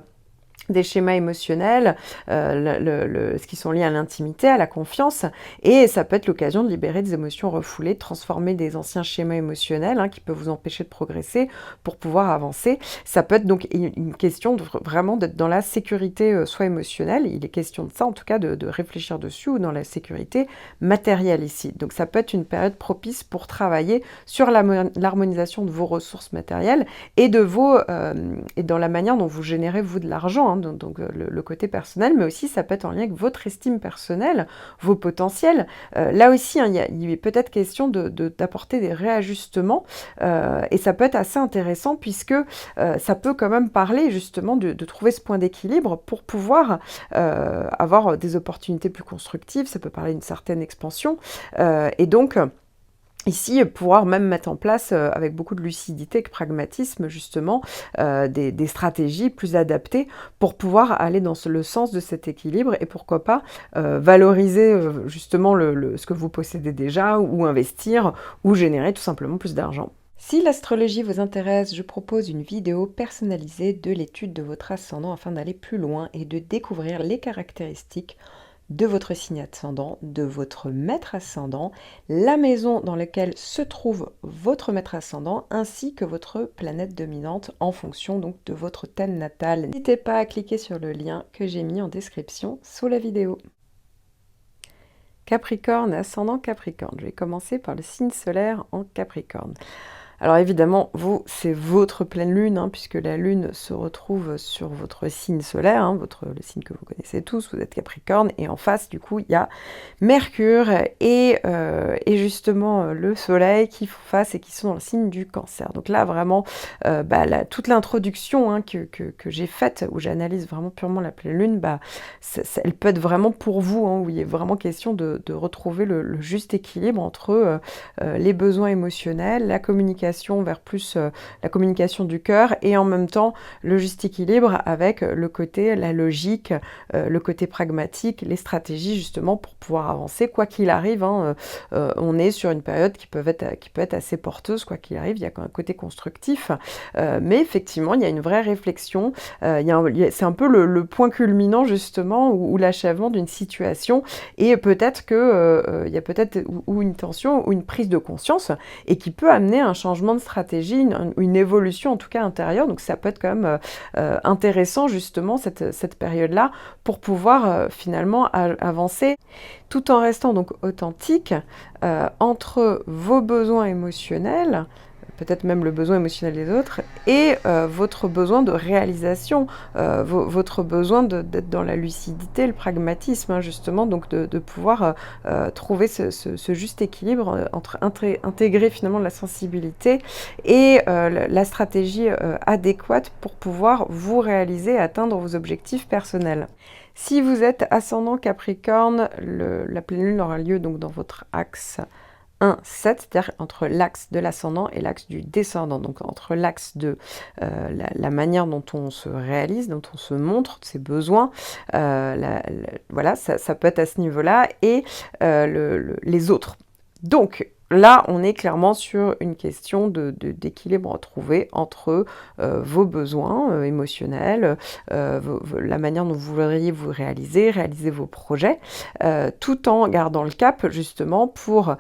des schémas émotionnels, ce qui sont liés à l'intimité, à la confiance, et ça peut être l'occasion de libérer des émotions refoulées, de transformer des anciens schémas émotionnels qui peuvent vous empêcher de progresser pour pouvoir avancer. Ça peut être donc une question vraiment d'être dans la sécurité, soit émotionnelle, il est question de ça en tout cas, de réfléchir dessus, ou dans la sécurité matérielle ici. Donc ça peut être une période propice pour travailler sur l'harmonisation de vos ressources matérielles et et dans la manière dont vous générez vous de l'argent, hein, donc le côté personnel, mais aussi ça peut être en lien avec votre estime personnelle, vos potentiels. Là aussi, hein, il est peut-être question d'apporter des réajustements, et ça peut être assez intéressant puisque ça peut quand même parler justement de trouver ce point d'équilibre pour pouvoir avoir des opportunités plus constructives. Ça peut parler d'une certaine expansion, et donc ici, pouvoir même mettre en place, avec beaucoup de lucidité et de pragmatisme, justement, des stratégies plus adaptées pour pouvoir aller dans le sens de cet équilibre et pourquoi pas valoriser justement ce que vous possédez déjà, ou investir, ou générer tout simplement plus d'argent. Si l'astrologie vous intéresse, je propose une vidéo personnalisée de l'étude de votre ascendant afin d'aller plus loin et de découvrir les caractéristiques de votre signe ascendant, de votre maître ascendant, la maison dans laquelle se trouve votre maître ascendant, ainsi que votre planète dominante en fonction donc de votre thème natal. N'hésitez pas à cliquer sur le lien que j'ai mis en description sous la vidéo. Capricorne et ascendant Capricorne. Je vais commencer par le signe solaire en Capricorne. Alors évidemment, vous, c'est votre pleine lune, hein, puisque la lune se retrouve sur votre signe solaire, hein, le signe que vous connaissez tous, vous êtes Capricorne, et en face, du coup, il y a Mercure et justement le Soleil qui font face et qui sont dans le signe du Cancer. Donc là, vraiment, toute l'introduction, hein, que j'ai faite, où j'analyse vraiment purement la pleine lune, elle peut être vraiment pour vous, hein, où il est vraiment question de retrouver le juste équilibre entre les besoins émotionnels, la communication vers plus la communication du cœur, et en même temps le juste équilibre avec le côté, la logique, le côté pragmatique, les stratégies justement pour pouvoir avancer quoi qu'il arrive, hein. On est sur une période qui peut être assez porteuse quoi qu'il arrive, il y a un côté constructif, mais effectivement il y a une vraie réflexion, c'est un peu le point culminant justement, ou l'achèvement d'une situation, et peut-être que il y a peut-être ou une tension ou une prise de conscience, et qui peut amener un changement changement de stratégie, une évolution en tout cas intérieure. Donc ça peut être quand même intéressant justement cette période-là pour pouvoir finalement avancer tout en restant donc authentique entre vos besoins émotionnels, peut-être même le besoin émotionnel des autres, et votre besoin de réalisation, votre besoin d'être dans la lucidité, le pragmatisme, hein, justement, donc de pouvoir trouver ce juste équilibre entre intégrer finalement la sensibilité et la stratégie adéquate pour pouvoir vous réaliser, atteindre vos objectifs personnels. Si vous êtes ascendant Capricorne, la pleine lune aura lieu donc dans votre axe 1, 7, c'est-à-dire entre l'axe de l'ascendant et l'axe du descendant, donc entre l'axe de la manière dont on se réalise, dont on se montre, ses besoins, voilà, ça peut être à ce niveau-là, et les autres. Donc, là, on est clairement sur une question d'équilibre à trouver entre vos besoins émotionnels, la manière dont vous voudriez vous réaliser vos projets, tout en gardant le cap justement pour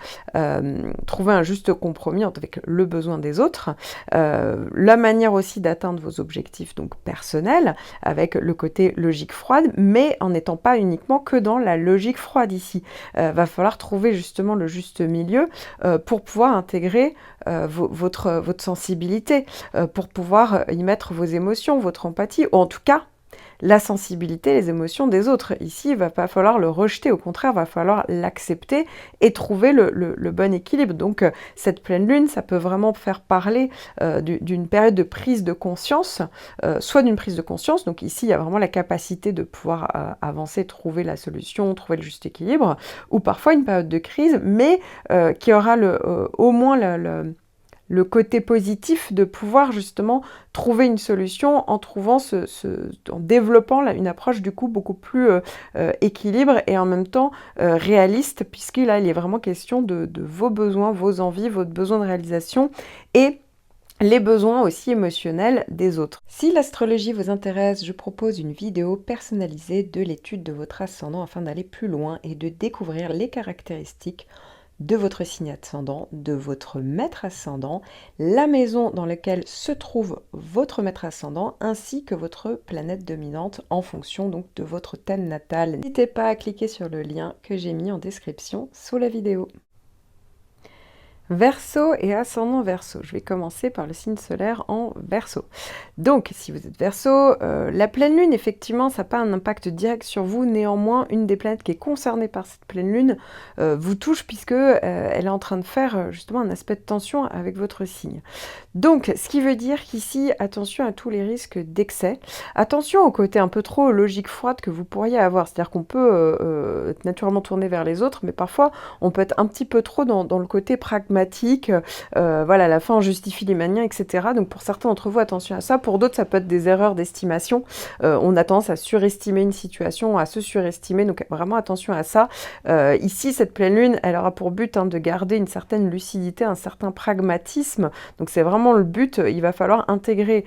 trouver un juste compromis avec le besoin des autres, la manière aussi d'atteindre vos objectifs donc personnels, avec le côté logique froide, mais en n'étant pas uniquement que dans la logique froide ici. Va falloir trouver justement le juste milieu pour pouvoir intégrer votre sensibilité, pour pouvoir y mettre vos émotions, votre empathie, ou en tout cas la sensibilité, les émotions des autres. Ici, il ne va pas falloir le rejeter, au contraire, il va falloir l'accepter et trouver le bon équilibre. Donc, cette pleine lune, ça peut vraiment faire parler d'une période de prise de conscience, soit d'une prise de conscience, donc ici, il y a vraiment la capacité de pouvoir avancer, trouver la solution, trouver le juste équilibre, ou parfois une période de crise, mais qui aura au moins le côté positif de pouvoir justement trouver une solution en trouvant en développant une approche du coup beaucoup plus équilibre et en même temps réaliste, puisque là il est vraiment question de vos besoins, vos envies, votre besoin de réalisation et les besoins aussi émotionnels des autres. Si l'astrologie vous intéresse, je propose une vidéo personnalisée de l'étude de votre ascendant afin d'aller plus loin et de découvrir les caractéristiques de votre signe ascendant, de votre maître ascendant, la maison dans laquelle se trouve votre maître ascendant, ainsi que votre planète dominante en fonction donc de votre thème natal. N'hésitez pas à cliquer sur le lien que j'ai mis en description sous la vidéo. Verseau et ascendant Verseau. Je vais commencer par le signe solaire en Verseau. Donc, si vous êtes Verseau, la pleine lune, effectivement, ça n'a pas un impact direct sur vous. Néanmoins, une des planètes qui est concernée par cette pleine lune vous touche puisque elle est en train de faire justement un aspect de tension avec votre signe. Donc, ce qui veut dire qu'ici, attention à tous les risques d'excès. Attention au côté un peu trop logique froide que vous pourriez avoir. C'est-à-dire qu'on peut être naturellement tourné vers les autres, mais parfois, on peut être un petit peu trop dans le côté pragmatique. Voilà, à la fin on justifie les manières, etc. Donc pour certains d'entre vous, attention à ça. Pour d'autres, ça peut être des erreurs d'estimation. On a tendance à surestimer une situation, à se surestimer, donc vraiment attention à ça. Ici, cette pleine lune, elle aura pour but de garder une certaine lucidité, un certain pragmatisme. Donc c'est vraiment le but. Il va falloir intégrer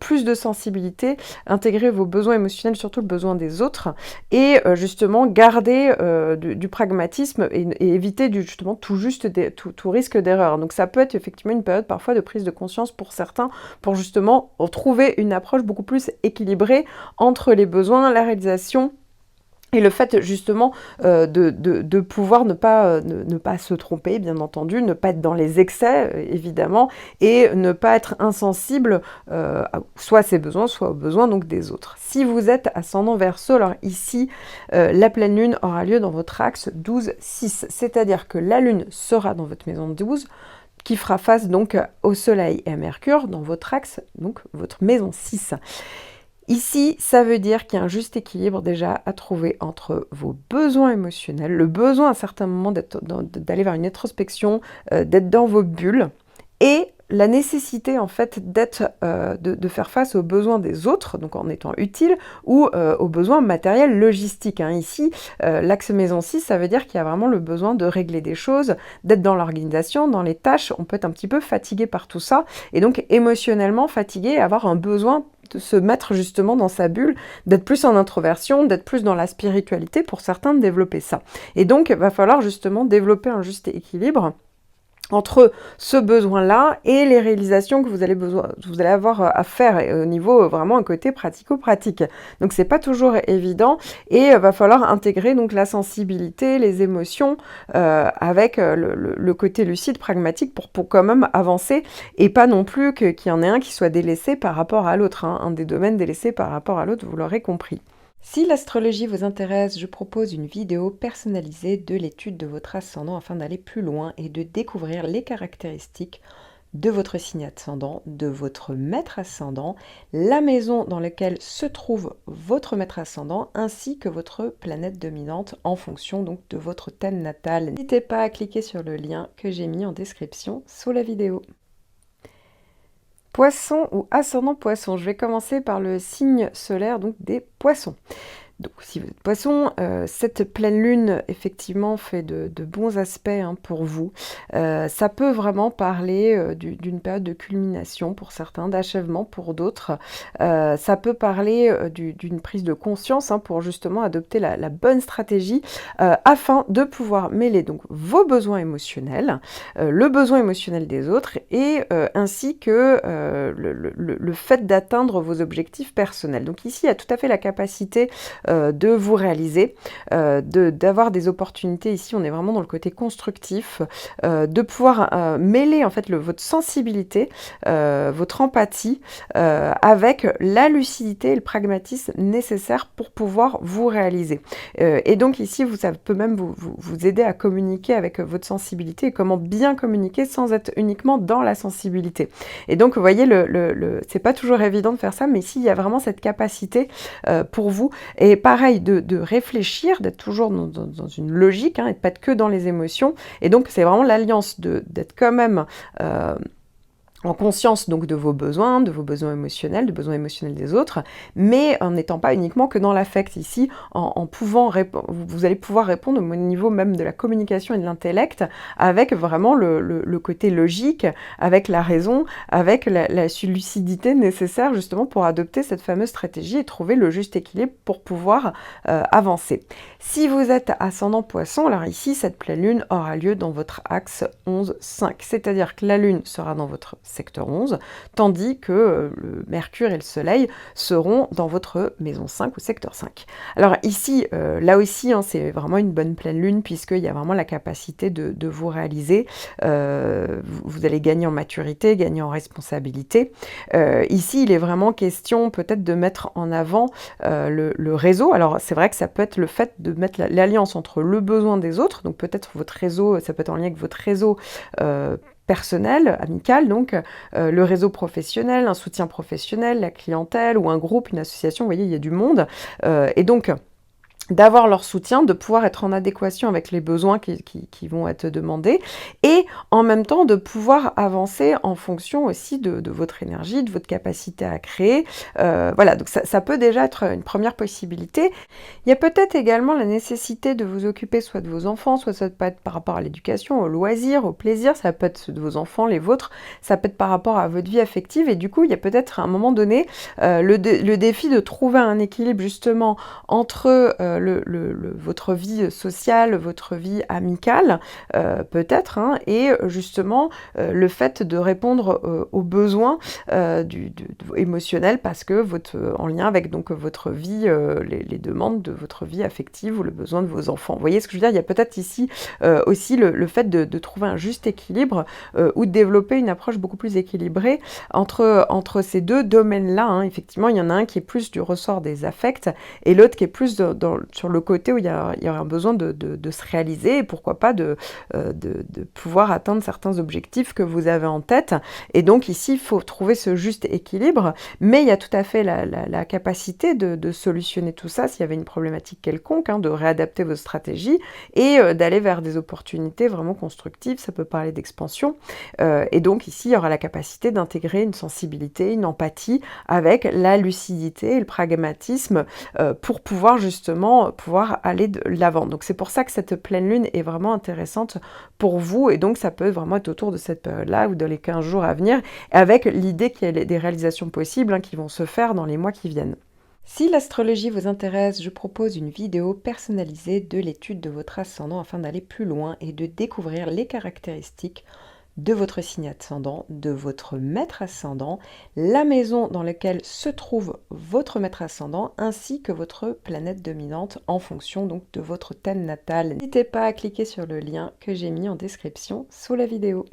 plus de sensibilité, intégrer vos besoins émotionnels, surtout le besoin des autres, et justement garder du pragmatisme et éviter justement tout risque d'erreur. Donc ça peut être effectivement une période parfois de prise de conscience pour certains, pour justement trouver une approche beaucoup plus équilibrée entre les besoins, la réalisation et le fait justement de pouvoir ne pas se tromper, bien entendu, ne pas être dans les excès, évidemment, et ne pas être insensible soit à ses besoins, soit aux besoins donc des autres. Si vous êtes ascendant Verseau, alors ici, la pleine lune aura lieu dans votre axe 12-6, c'est-à-dire que la lune sera dans votre maison 12, qui fera face donc au soleil et à Mercure dans votre axe, donc votre maison 6. Ici, ça veut dire qu'il y a un juste équilibre déjà à trouver entre vos besoins émotionnels, le besoin à certains moments d'aller vers une introspection, d'être dans vos bulles, et la nécessité en fait de faire face aux besoins des autres, donc en étant utile, ou aux besoins matériels logistiques. Ici, l'axe maison 6, ça veut dire qu'il y a vraiment le besoin de régler des choses, d'être dans l'organisation, dans les tâches. On peut être un petit peu fatigué par tout ça, et donc émotionnellement fatigué, et avoir un besoin de se mettre justement dans sa bulle, d'être plus en introversion, d'être plus dans la spiritualité, pour certains de développer ça. Et donc, il va falloir justement développer un juste équilibre entre ce besoin-là et les réalisations que vous allez avoir à faire au niveau vraiment un côté pratico-pratique. Donc c'est pas toujours évident et va falloir intégrer donc la sensibilité, les émotions avec le côté lucide, pragmatique pour quand même avancer et pas non plus qu'il y en ait un qui soit délaissé par rapport à l'autre, hein, un des domaines délaissés par rapport à l'autre, vous l'aurez compris. Si l'astrologie vous intéresse, je propose une vidéo personnalisée de l'étude de votre ascendant afin d'aller plus loin et de découvrir les caractéristiques de votre signe ascendant, de votre maître ascendant, la maison dans laquelle se trouve votre maître ascendant, ainsi que votre planète dominante en fonction donc de votre thème natal. N'hésitez pas à cliquer sur le lien que j'ai mis en description sous la vidéo. Poisson ou ascendant poisson, je vais commencer par le signe solaire donc des poissons. Donc si vous êtes poisson, cette pleine lune effectivement fait de bons aspects hein, pour vous. Ça peut vraiment parler d'une période de culmination pour certains, d'achèvement pour d'autres. Ça peut parler d'une prise de conscience hein, pour justement adopter la bonne stratégie afin de pouvoir mêler donc vos besoins émotionnels, le besoin émotionnel des autres et ainsi que le fait d'atteindre vos objectifs personnels. Donc ici, il y a tout à fait la capacité de vous réaliser, d'avoir des opportunités. Ici, on est vraiment dans le côté constructif, de pouvoir mêler en fait votre sensibilité, votre empathie, avec la lucidité et le pragmatisme nécessaires pour pouvoir vous réaliser. Et donc ici, ça peut même vous aider à communiquer avec votre sensibilité et comment bien communiquer sans être uniquement dans la sensibilité. Et donc, vous voyez, c'est pas toujours évident de faire ça, mais ici, il y a vraiment cette capacité pour vous. Et pareil, de réfléchir, d'être toujours dans une logique, hein, et de pas être que dans les émotions. Et donc, c'est vraiment l'alliance d'être quand même en conscience donc de vos besoins émotionnels, de besoins émotionnels des autres, mais en n'étant pas uniquement que dans l'affect ici, en pouvant vous allez pouvoir répondre au niveau même de la communication et de l'intellect, avec vraiment le côté logique, avec la raison, avec la lucidité nécessaire justement pour adopter cette fameuse stratégie et trouver le juste équilibre pour pouvoir avancer. Si vous êtes ascendant poisson, alors ici cette pleine lune aura lieu dans votre axe 11-5, c'est-à-dire que la lune sera dans votre secteur 11, tandis que le Mercure et le Soleil seront dans votre maison 5 ou secteur 5. Alors ici, là aussi, hein, c'est vraiment une bonne pleine lune puisqu'il y a vraiment la capacité de vous réaliser. Vous allez gagner en maturité, gagner en responsabilité. Ici, il est vraiment question peut-être de mettre en avant le réseau. Alors c'est vrai que ça peut être le fait de mettre l'alliance entre le besoin des autres, donc peut-être votre réseau, ça peut être en lien avec votre réseau personnel, amical, donc le réseau professionnel, un soutien professionnel, la clientèle ou un groupe, une association, vous voyez, il y a du monde. Et donc, d'avoir leur soutien, de pouvoir être en adéquation avec les besoins qui vont être demandés, et en même temps de pouvoir avancer en fonction aussi de votre énergie, de votre capacité à créer. Voilà, donc ça peut déjà être une première possibilité. Il y a peut-être également la nécessité de vous occuper soit de vos enfants, soit ça peut être par rapport à l'éducation, au loisir, au plaisir, ça peut être de vos enfants, les vôtres, ça peut être par rapport à votre vie affective, et du coup, il y a peut-être à un moment donné le défi de trouver un équilibre justement entre votre vie sociale, votre vie amicale, peut-être, hein, et justement le fait de répondre aux besoins émotionnels parce que en lien avec donc votre vie, les demandes de votre vie affective ou le besoin de vos enfants. Vous voyez ce que je veux dire? Il y a peut-être ici aussi le fait de trouver un juste équilibre ou de développer une approche beaucoup plus équilibrée entre ces deux domaines-là. Hein. Effectivement, il y en a un qui est plus du ressort des affects et l'autre qui est plus sur le côté où il y aurait un besoin de se réaliser et pourquoi pas de pouvoir atteindre certains objectifs que vous avez en tête. Et donc ici, il faut trouver ce juste équilibre, mais il y a tout à fait la capacité de solutionner tout ça s'il y avait une problématique quelconque, hein, de réadapter vos stratégies et d'aller vers des opportunités vraiment constructives. Ça peut parler d'expansion. Et donc ici, il y aura la capacité d'intégrer une sensibilité, une empathie avec la lucidité et le pragmatisme pour pouvoir justement aller de l'avant. Donc c'est pour ça que cette pleine lune est vraiment intéressante pour vous, et donc ça peut vraiment être autour de cette période-là ou dans les 15 jours à venir, avec l'idée qu'il y a des réalisations possibles hein, qui vont se faire dans les mois qui viennent. Si l'astrologie vous intéresse, je propose une vidéo personnalisée de l'étude de votre ascendant afin d'aller plus loin et de découvrir les caractéristiques de votre signe ascendant, de votre maître ascendant, la maison dans laquelle se trouve votre maître ascendant, ainsi que votre planète dominante en fonction donc de votre thème natal. N'hésitez pas à cliquer sur le lien que j'ai mis en description sous la vidéo.